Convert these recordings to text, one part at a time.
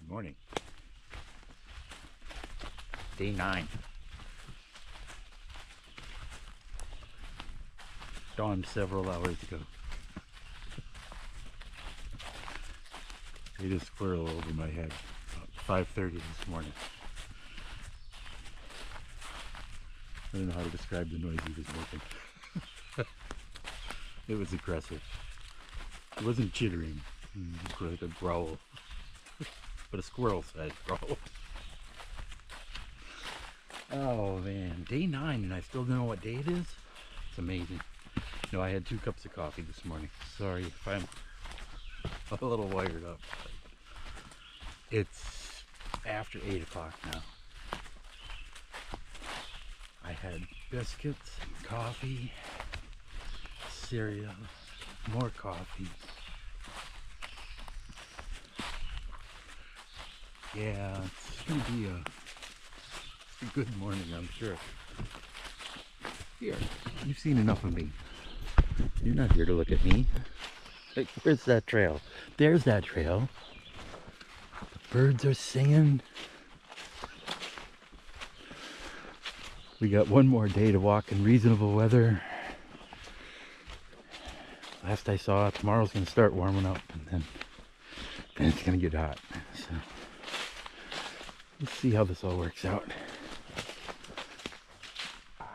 morning. Day 9. Dawned several hours ago. Ate a squirrel over my head about 5:30 this morning. I don't know how to describe the noise he was making. It was aggressive. It wasn't chittering. It was like a growl. But a squirrel-sized growl. Oh man, day 9 and I still don't know what day it is? It's amazing. No, I had 2 cups of coffee this morning. Sorry if I'm a little wired up. It's after 8 o'clock now. I had biscuits, coffee, cereal, more coffee. Yeah, it's gonna be a good morning, I'm sure. Here, you've seen enough of me. You're not here to look at me. Like, where's that trail? There's that trail. The birds are singing. We got one more day to walk in reasonable weather. Last I saw, tomorrow's gonna start warming up, and then it's gonna get hot. So let's see how this all works out.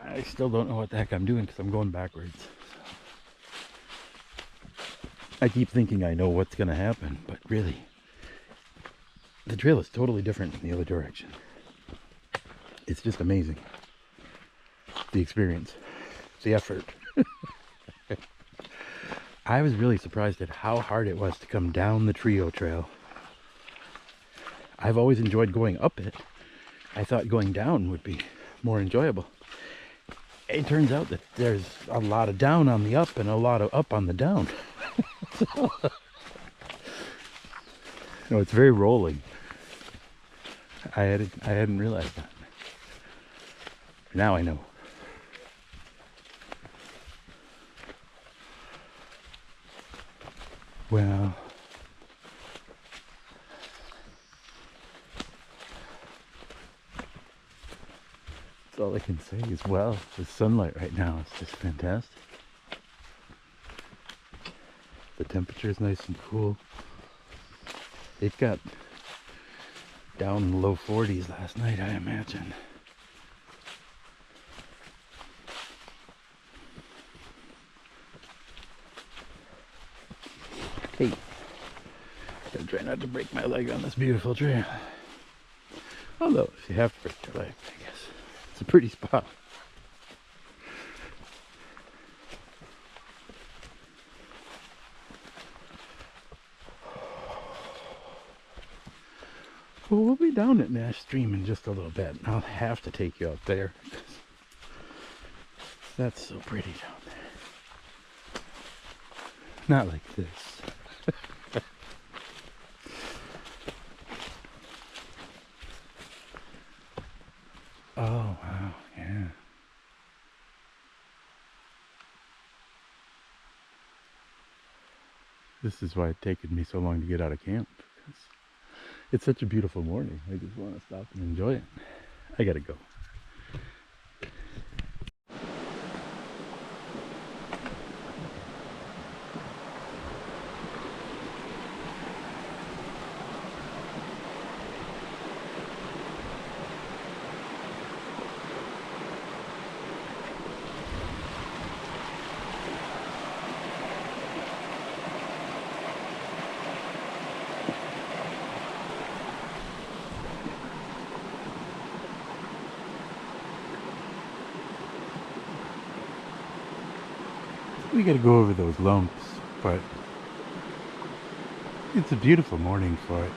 I still don't know what the heck I'm doing because I'm going backwards. So I keep thinking I know what's gonna happen, but really, the trail is totally different in the other direction. It's just amazing. The experience, the effort. I was really surprised at how hard it was to come down the Trio Trail. I've always enjoyed going up it. I thought going down would be more enjoyable. It turns out that there's a lot of down on the up and a lot of up on the down. No, it's very rolling. I hadn't realized that. Now I know. Well, that's all I can say is, well, the sunlight right now is just fantastic. The temperature is nice and cool. It got down in the low 40s last night, I imagine. Hey, gotta try not to break my leg on this beautiful trail. Although, if you have to break your leg, I guess it's a pretty spot. Well, we'll be down at Nash Stream in just a little bit. I'll have to take you out there because that's so pretty down there. Not like this. Oh, wow, yeah. This is why it's taken me so long to get out of camp, because it's such a beautiful morning. I just want to stop and enjoy it. I gotta go. We gotta go over those lumps, but it's a beautiful morning for it.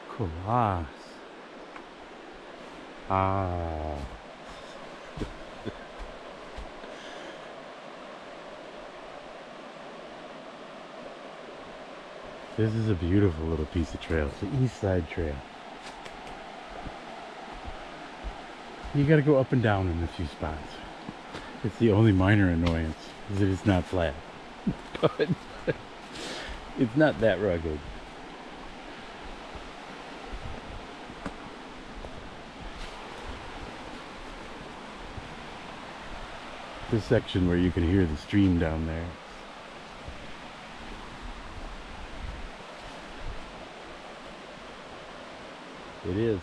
Cohos. Ah. This is a beautiful little piece of trail. It's the East Side Trail. You gotta go up and down in a few spots. It's the only minor annoyance, is that it's not flat. but it's not that rugged. This section where you can hear the stream down there. It is.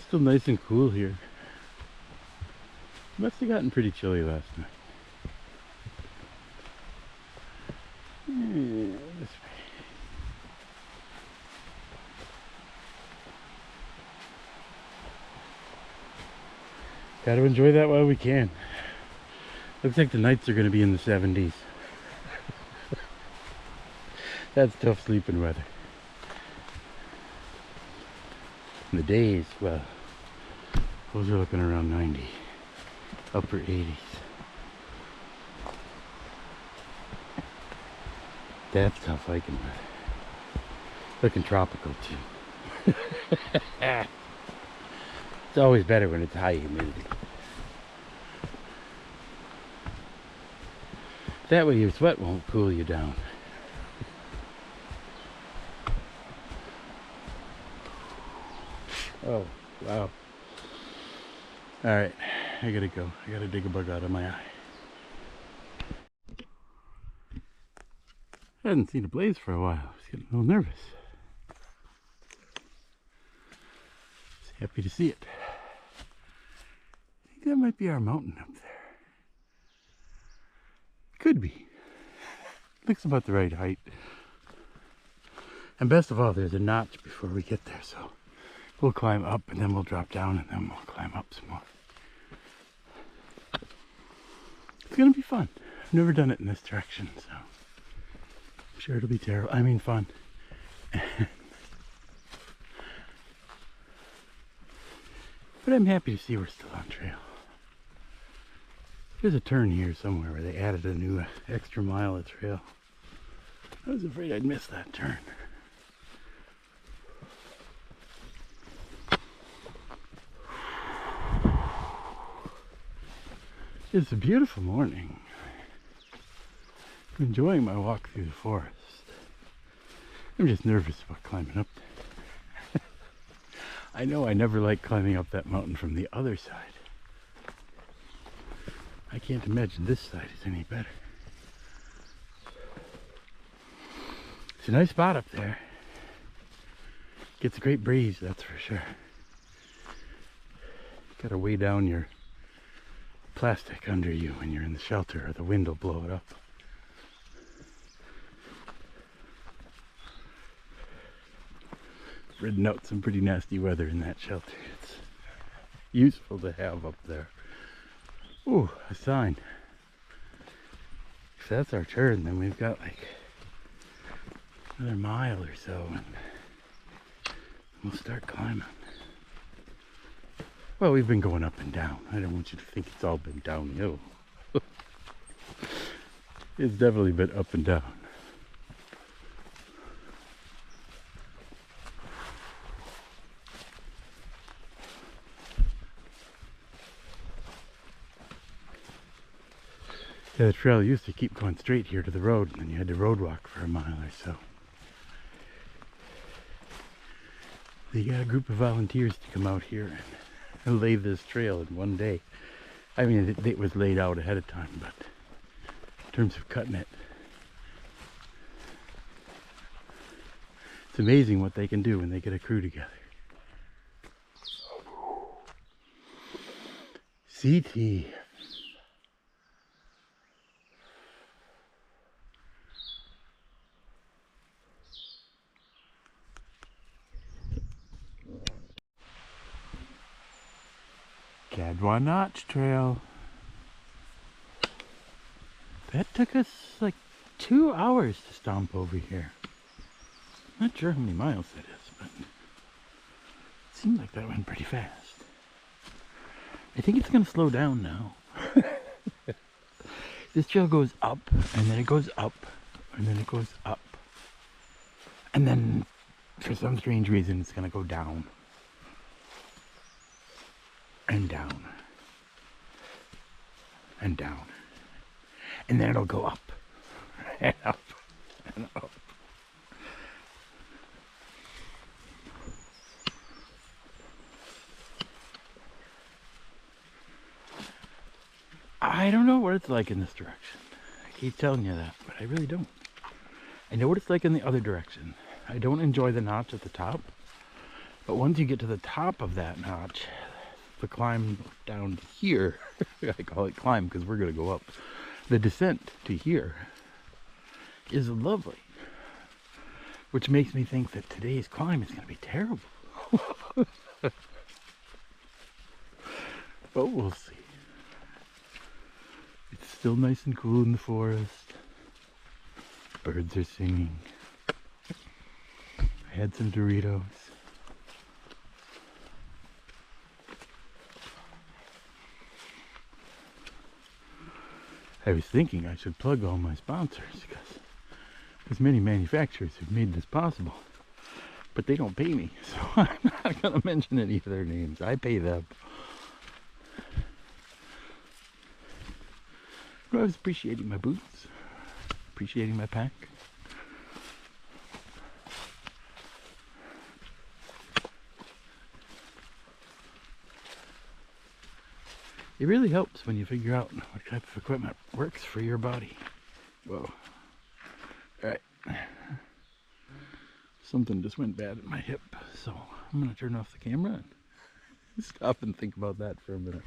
Still nice and cool here. Must have gotten pretty chilly last night. Yeah, this way. Gotta enjoy that while we can. Looks like the nights are gonna be in the 70s. That's tough sleeping weather. And the days, well, those are looking around 90, upper 80s. That's tough hiking weather. Looking tropical too. It's always better when it's high humidity. That way your sweat won't cool you down. Oh, wow. Alright, I gotta go. I gotta dig a bug out of my eye. I hadn't seen a blaze for a while. I was getting a little nervous. Just happy to see it. I think that might be our mountain up there. Could be. Looks about the right height. And best of all, there's a notch before we get there, so we'll climb up and then we'll drop down and then we'll climb up some more. It's gonna be fun. I've never done it in this direction, so I'm sure it'll be terrible. I mean fun. But I'm happy to see we're still on trail. There's a turn here somewhere where they added a new extra mile of trail. I was afraid I'd miss that turn. It's a beautiful morning. I'm enjoying my walk through the forest. I'm just nervous about climbing up there. I know I never like climbing up that mountain from the other side. I can't imagine this side is any better. It's a nice spot up there. Gets a great breeze, that's for sure. Gotta weigh down your plastic under you when you're in the shelter or the wind will blow it up. Ridden out some pretty nasty weather in that shelter. It's useful to have up there. Ooh, a sign. If that's our turn, then we've got like another mile or so and we'll start climbing. Well, we've been going up and down. I don't want you to think it's all been downhill. It's definitely been up and down. Yeah, the trail used to keep going straight here to the road, and then you had to road walk for a mile or so. They got a group of volunteers to come out here and lay this trail in one day. I mean, it was laid out ahead of time, but in terms of cutting it, it's amazing what they can do when they get a crew together. CT. Notch Trail. That took us like 2 hours to stomp over here. Not sure how many miles that is, but Seemed like that went pretty fast. I think it's gonna slow down now. This trail goes up, and then it goes up, and then it goes up. And then, for some strange reason, it's gonna go down. And down. And down. And then it'll go up. And up. And up. I don't know what it's like in this direction. I keep telling you that, but I really don't. I know what it's like in the other direction. I don't enjoy the notch at the top, but once you get to the top of that notch, the climb down to here, I call it climb because we're going to go up, the descent to here is lovely, which makes me think that today's climb is going to be terrible. But we'll see. It's still nice and cool in the forest. Birds are singing. I had some Doritos. I was thinking I should plug all my sponsors because there's many manufacturers who've made this possible, but they don't pay me, so I'm not going to mention any of their names. I pay them. I was appreciating my boots, appreciating my pack. It really helps when you figure out what type of equipment works for your body. Whoa. Alright. Something just went bad at my hip, so I'm going to turn off the camera and stop and think about that for a minute.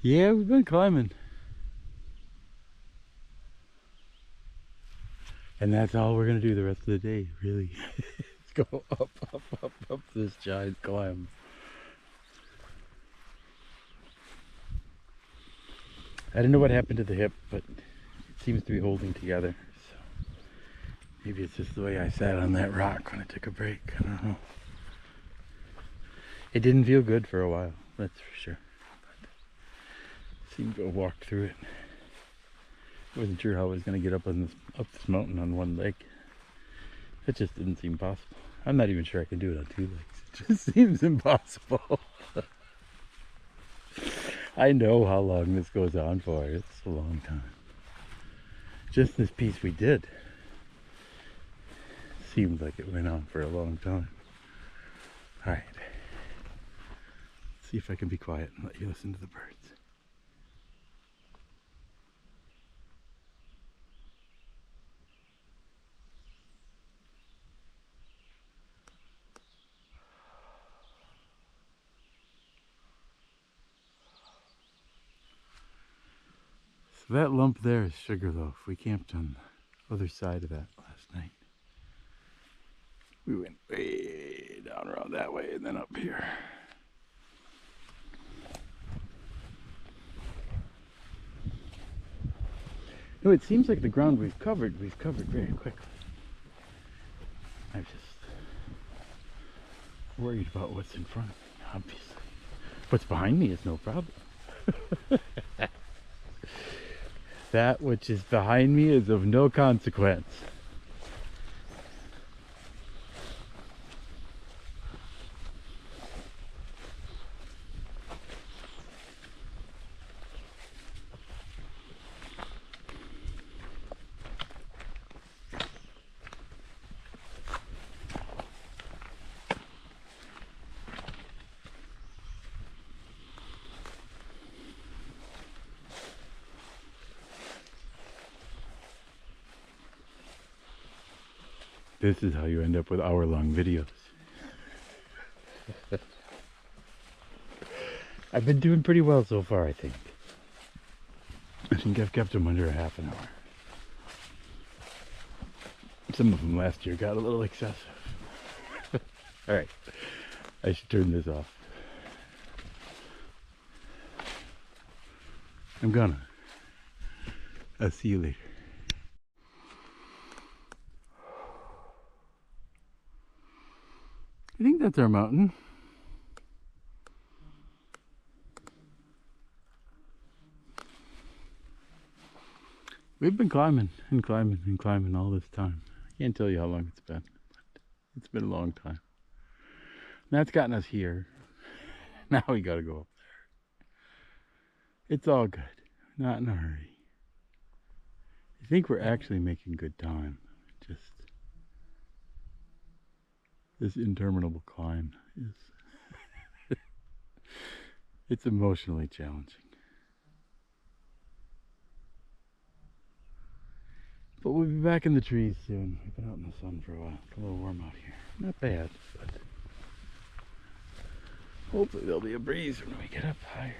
Yeah, we've been climbing. And that's all we're going to do the rest of the day, really. Let's go up, up, up, up this giant climb. I don't know what happened to the hip, but it seems to be holding together. So maybe it's just the way I sat on that rock when I took a break. I don't know. It didn't feel good for a while, that's for sure. Seemed to have walked through it. I wasn't sure how I was going to get up this mountain on one leg. It just didn't seem possible. I'm not even sure I can do it on two legs. It just seems impossible. I know how long this goes on for. It's a long time. Just this piece we did seemed like it went on for a long time. Alright. See if I can be quiet and let you listen to the birds. So that lump there is Sugarloaf. We camped on the other side of that last night. We went way down around that way and then up here. No, it seems like the ground we've covered very quickly. I'm just worried about what's in front of me, obviously. What's behind me is no problem. That which is behind me is of no consequence. This is how you end up with hour-long videos. I've been doing pretty well so far, I think. I think I've kept them under a half an hour. Some of them last year got a little excessive. Alright, I should turn this off. I'm gonna. I'll see you later. I think that's our mountain. We've been climbing and climbing and climbing all this time. I can't tell you how long it's been, but it's been a long time. And that's gotten us here. Now we gotta go up there. It's all good. Not in a hurry. I think we're actually making good time. Just this interminable climb is it's emotionally challenging. But we'll be back in the trees soon. We've been out in the sun for a while. It's a little warm out here. Not bad, but hopefully there'll be a breeze when we get up higher.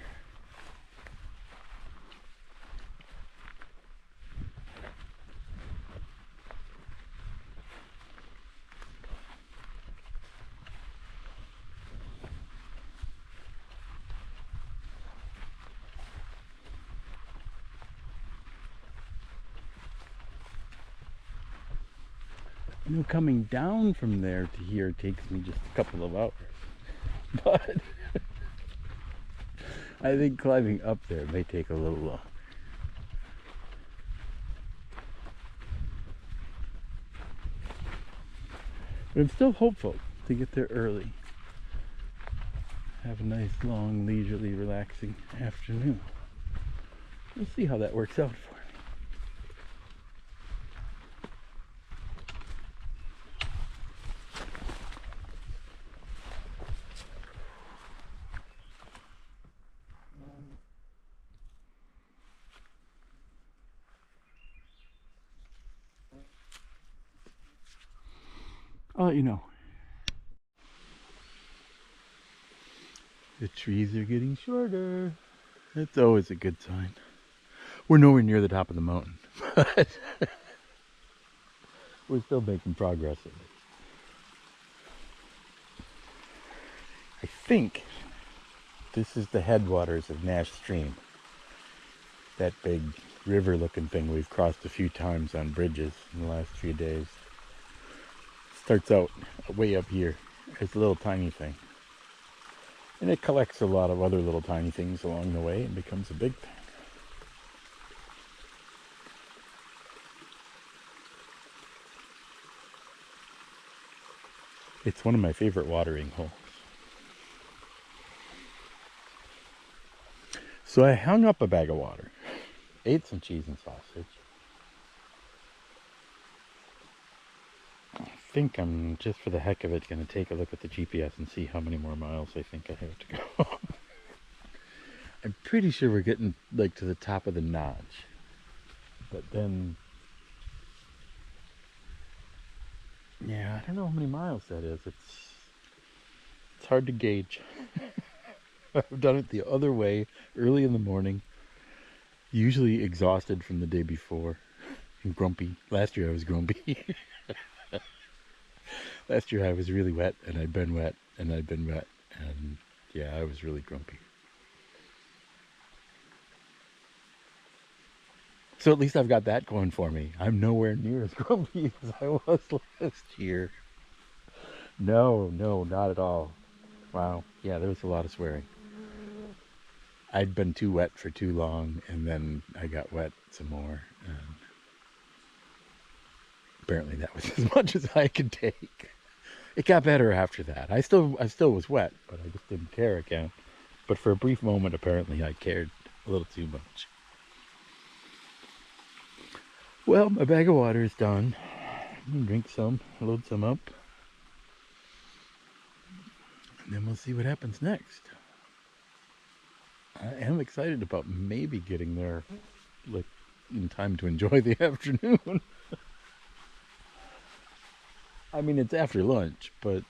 You know, coming down from there to here takes me just a couple of hours. But I think climbing up there may take a little longer. But I'm still hopeful to get there early. Have a nice, long, leisurely, relaxing afternoon. We'll see how that works out for me. I'll let you know. The trees are getting shorter. That's always a good sign. We're nowhere near the top of the mountain, but we're still making progress in it. I think this is the headwaters of Nash Stream. That big river looking thing we've crossed a few times on bridges in the last few days. Starts out way up here as a little tiny thing. And it collects a lot of other little tiny things along the way and becomes a big thing. It's one of my favorite watering holes. So I hung up a bag of water, ate some cheese and sausage. I think I'm, just for the heck of it, going to take a look at the GPS and see how many more miles I think I have to go. I'm pretty sure we're getting like to the top of the notch. But then, yeah, I don't know how many miles that is. It's hard to gauge. I've done it the other way, early in the morning, usually exhausted from the day before and grumpy. Last year I was grumpy. Last year I was really wet, and I'd been wet, and I'd been wet, and yeah, I was really grumpy. So at least I've got that going for me. I'm nowhere near as grumpy as I was last year. No, not at all. Wow, yeah, there was a lot of swearing. I'd been too wet for too long, and then I got wet some more, and apparently that was as much as I could take. It got better after that. I still was wet, but I just didn't care again. But for a brief moment, apparently I cared a little too much. Well, my bag of water is done. I'm gonna drink some, load some up, and then we'll see what happens next. I am excited about maybe getting there like in time to enjoy the afternoon. I mean, it's after lunch, but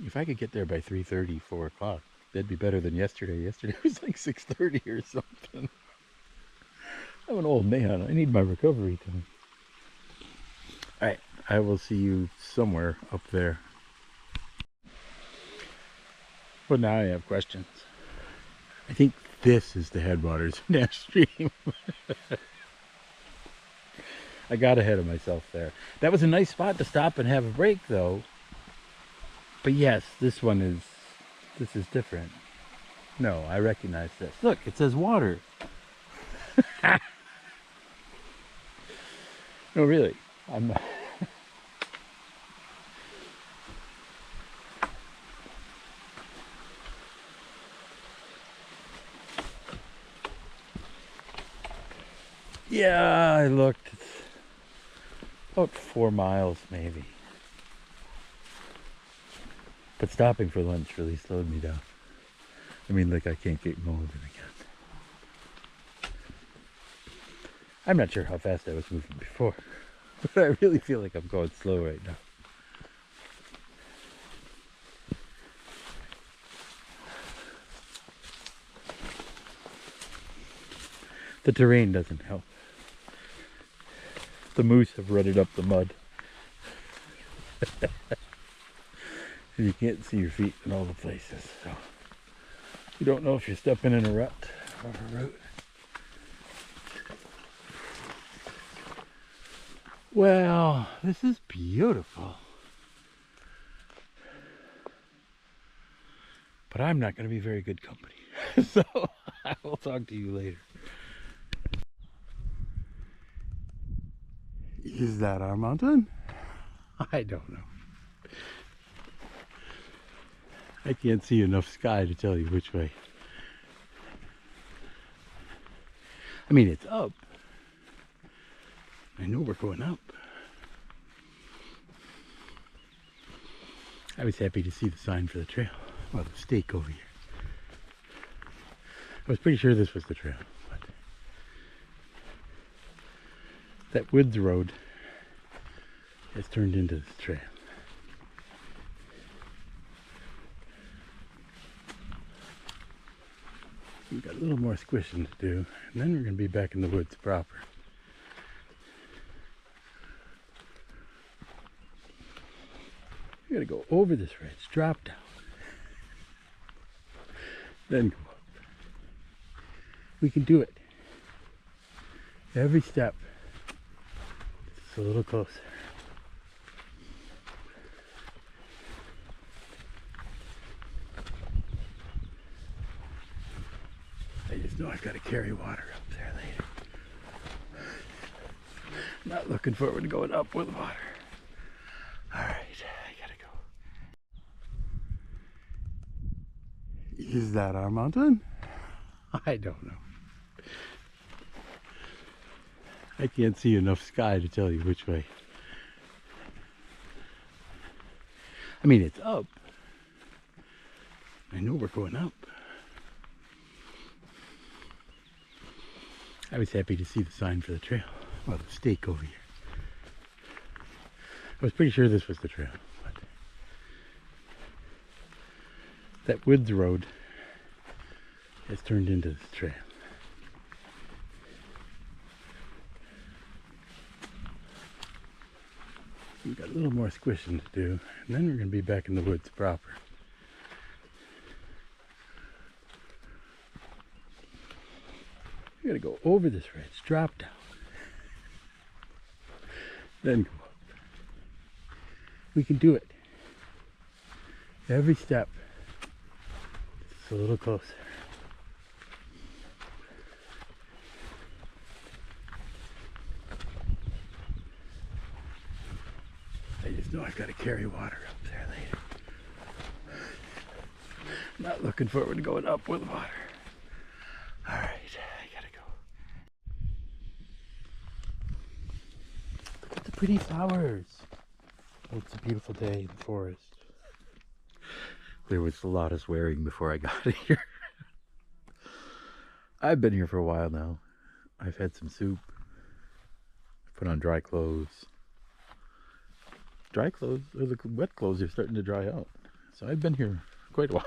if I could get there by 3:30, 4 o'clock, that'd be better than yesterday. Yesterday was like 6:30 or something. I'm an old man. I need my recovery time. All right, I will see you somewhere up there. But now I have questions. I think this is the headwaters of Nash Stream. I got ahead of myself there. That was a nice spot to stop and have a break, though. But yes, this is different. No, I recognize this. Look, it says water. No, really. I'm not. Yeah, I looked. It's about 4 miles, maybe. But stopping for lunch really slowed me down. I mean, like, I can't get moving again. I'm not sure how fast I was moving before, but I really feel like I'm going slow right now. The terrain doesn't help. The moose have rutted up the mud. And you can't see your feet in all the places, so you don't know if you're stepping in a rut or a route. Well, this is beautiful. But I'm not going to be very good company. So I will talk to you later. Is that our mountain? I don't know. I can't see enough sky to tell you which way. I mean, it's up. I know we're going up. I was happy to see the sign for the trail. Well, the stake over here. I was pretty sure this was the trail, but that woods road has turned into the trail. We've got a little more squishing to do, and then we're going to be back in the woods proper. We're going to go over this ridge, drop down, then go up. We can do it. Every step is a little closer. I just know I've got to carry water up there later. Not looking forward to going up with water. Alright, I gotta go. Is that our mountain? I don't know. I can't see enough sky to tell you which way. I mean, it's up. I know we're going up. I was happy to see the sign for the trail. Well, the stake over here. I was pretty sure this was the trail, but that woods road has turned into the trail. We've got a little more squishing to do, and then we're going to be back in the woods proper. We're going to go over this ridge, drop down, then go up. We can do it. Every step is a little closer. I just know I've got to carry water up there later. Not looking forward to going up with water. Alright, I gotta go. Look at the pretty flowers. Oh, it's a beautiful day in the forest. There was a lot of swearing before I got here. I've been here for a while now. I've had some soup. I put on dry clothes. Dry clothes, or the wet clothes are starting to dry out. So I've been here quite a while.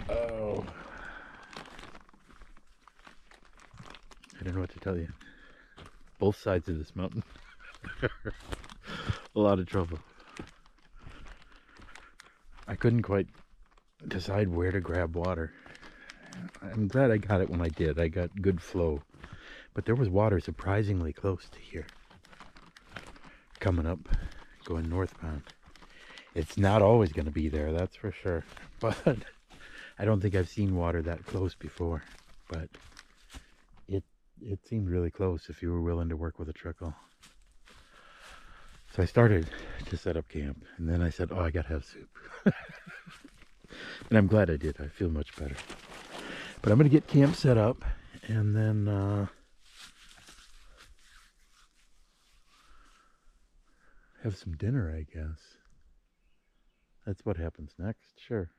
Oh. I don't know what to tell you. Both sides of this mountain. A lot of trouble. I couldn't quite decide where to grab water. I'm glad I got it when I did. I got good flow. But there was water surprisingly close to here. Coming up, going northbound. It's not always going to be there, that's for sure. But I don't think I've seen water that close before. But it seemed really close if you were willing to work with a trickle. So I started to set up camp, and then I said, oh, I gotta have soup. And I'm glad I did. I feel much better. But I'm gonna get camp set up, and then have some dinner, I guess. That's what happens next, sure.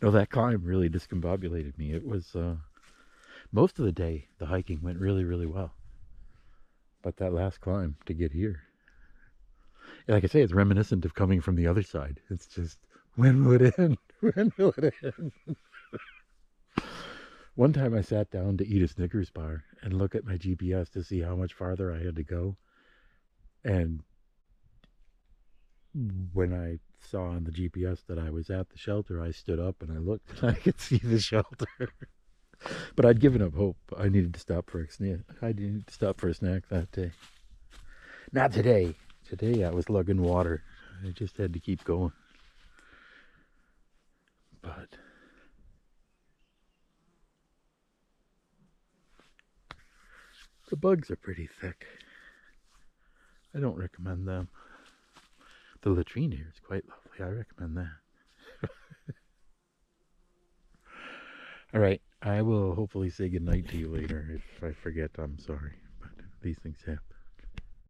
No, that climb really discombobulated me. It was, most of the day, the hiking went really, really well. But that last climb to get here, like I say, it's reminiscent of coming from the other side. It's just, when will it end? When will it end? One time I sat down to eat a Snickers bar and look at my GPS to see how much farther I had to go. And when I saw on the GPS that I was at the shelter, I stood up and I looked and I could see the shelter. But I'd given up hope. I needed to stop for a snack. I needed to stop for a snack that day. Not today. Today I was lugging water. I just had to keep going. But the bugs are pretty thick. I don't recommend them. The latrine here is quite lovely. I recommend that. All right. I will hopefully say goodnight to you later. If I forget, I'm sorry. But these things happen.